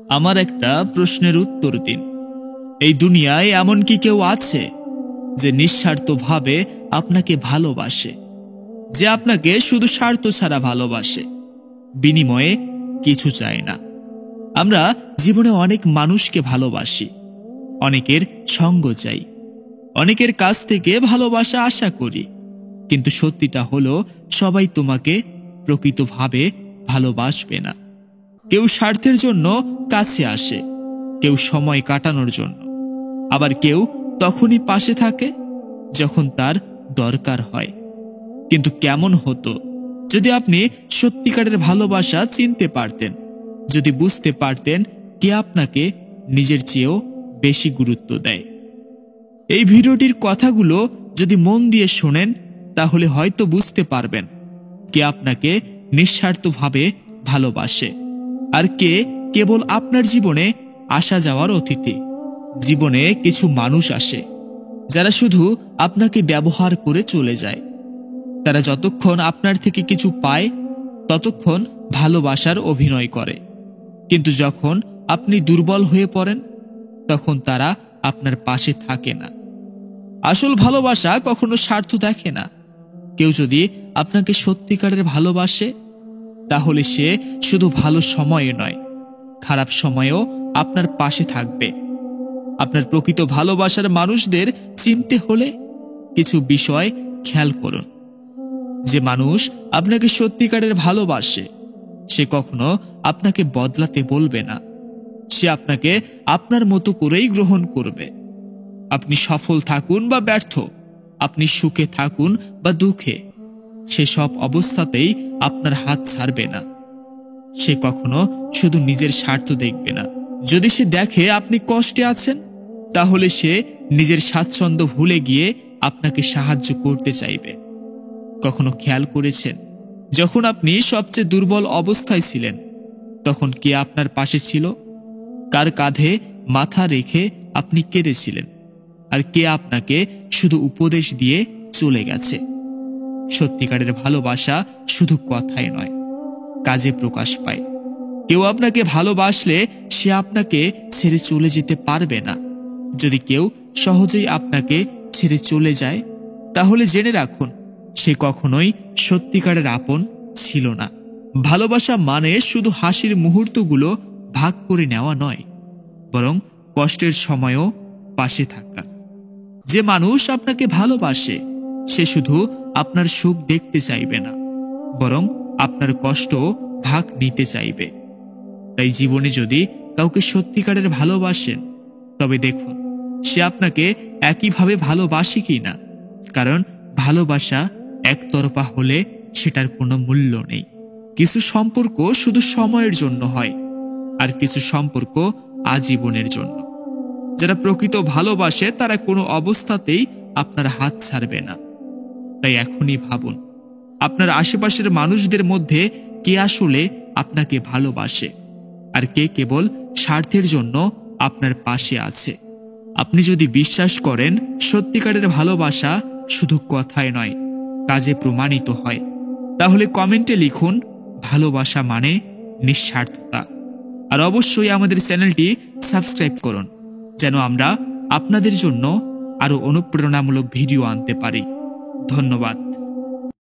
আমার একটা প্রশ্নের উত্তর দিন। এই দুনিয়ায় এমন কি কেউ আছে যে নিঃস্বার্থভাবে আপনাকে ভালোবাসে, যে আপনাকে শুধু স্বার্থ ছাড়া ভালোবাসে, বিনিময়ে কিছু চায় না? আমরা জীবনে অনেক মানুষকে ভালোবাসি, অনেকের সঙ্গ চাই, অনেকের কাছ থেকে ভালোবাসা আশা করি, কিন্তু সত্যিটা হলো সবাই তোমাকে প্রকৃতভাবে ভালোবাসবে না। কেউ স্বার্থের জন্য কাছে আসে, কেউ সময় কাটানোর জন্য, আবার কেউ তখনই পাশে থাকে যখন তার দরকার হয়। কিন্তু কেমন হতো যদি আপনি সত্যিকারের ভালোবাসা চিনতে পারতেন, যদি বুঝতে পারতেন কে আপনাকে নিজের চেয়েও বেশি গুরুত্ব দেয়। এই ভিডিওটির কথাগুলো যদি মন দিয়ে শোনেন, তাহলে হয়তো বুঝতে পারবেন কে আপনাকে নিঃস্বার্থভাবে ভালোবাসে, আর কে কেবল আপনার জীবনে আসা যাওয়ার অতিথি। জীবনে কিছু মানুষ আসে যারা শুধু আপনাকে ব্যবহার করে চলে যায়। তারা যতক্ষণ আপনার থেকে কিছু পায় ততক্ষণ ভালোবাসার অভিনয় করে, কিন্তু যখন আপনি দুর্বল হয়ে পড়েন তখন তারা আপনার পাশে থাকে না। আসল ভালোবাসা কখনো স্বার্থ দেখে না। কেউ যদি আপনাকে সত্যিকারের ভালোবাসে, তাহলে সে শুধু ভালো সময়ে নয়, খারাপ সময়েও আপনার পাশে থাকবে। আপনার প্রকৃত ভালোবাসার মানুষদের চিনতে হলে কিছু বিষয় খেয়াল করুন। যে মানুষ আপনাকে সত্যিকারের ভালোবাসে, সে কখনো আপনাকে বদলাতে বলবে না। সে আপনাকে আপনার মতো করেই গ্রহণ করবে। আপনি সফল থাকুন বা ব্যর্থ, আপনি সুখে থাকুন বা দুঃখে, সে সব অবস্থাতেই আপনার হাত ছাড়বে না। সে কখনো শুধু নিজের স্বার্থ দেখবে না। যদি সে দেখে আপনি কষ্টে আছেন, তাহলে সে নিজের স্বাচ্ছন্দ্য ভুলে গিয়ে আপনাকে সাহায্য করতে চাইবে। কখনো খেয়াল করেছেন যখন আপনি সবচেয়ে দুর্বল অবস্থায় ছিলেন, তখন কে আপনার পাশে ছিল? কার কাঁধে মাথা রেখে আপনি কেঁদেছিলেন? আর কে আপনাকে শুধু উপদেশ দিয়ে চলে গেছে? সত্যিকারের ভালোবাসা শুধু কথায় নয়, কাজে প্রকাশ পায়। কেউ আপনাকে ভালোবাসলে সে আপনাকে ছেড়ে চলে যেতে পারবে না। যদি কেউ সহজেই আপনাকে ছেড়ে চলে যায়, তাহলে জেনে রাখুন সে কখনোই সত্যিকারের আপন ছিল না। ভালোবাসা মানে শুধু হাসির মুহূর্তগুলো ভাগ করে নেওয়া নয়, বরং কষ্টের সময়ও পাশে থাকা। যে মানুষ আপনাকে ভালোবাসে, সে শুধু আপনার সুখ দেখতে চাইবে না, বরং আপনার কষ্ট ভাগ নিতে চাইবে। তাই জীবনে যদি কাউকে সত্যিকারের ভালোবাসেন, তবে দেখুন সে আপনাকে একইভাবে ভালোবাসে কিনা। কারণ ভালোবাসা একতরফা হলে সেটার কোনো মূল্য নেই। কিছু সম্পর্ক শুধু সময়ের জন্য হয়, আর কিছু সম্পর্ক আজীবনের জন্য। যারা প্রকৃত ভালোবাসে তারা কোনো অবস্থাতেই আপনার হাত ছাড়বে না। তাই এখনই ভাবুন, আপনার আশেপাশের মানুষদের মধ্যে কে আসলে আপনাকে ভালোবাসে, আর কে কেবল স্বার্থের জন্য আপনার পাশে আছে। আপনি যদি বিশ্বাস করেন সত্যিকারের ভালোবাসা শুধু কথায় নয়, কাজে প্রমাণিত হয়, তাহলে কমেন্টে লিখুন ভালোবাসা মানে নিঃস্বার্থতা। আর অবশ্যই আমাদের চ্যানেলটি সাবস্ক্রাইব করুন, যেন আমরা আপনাদের জন্য আরো অনুপ্রেরণামূলক ভিডিও আনতে পারি। ধন্যবাদ।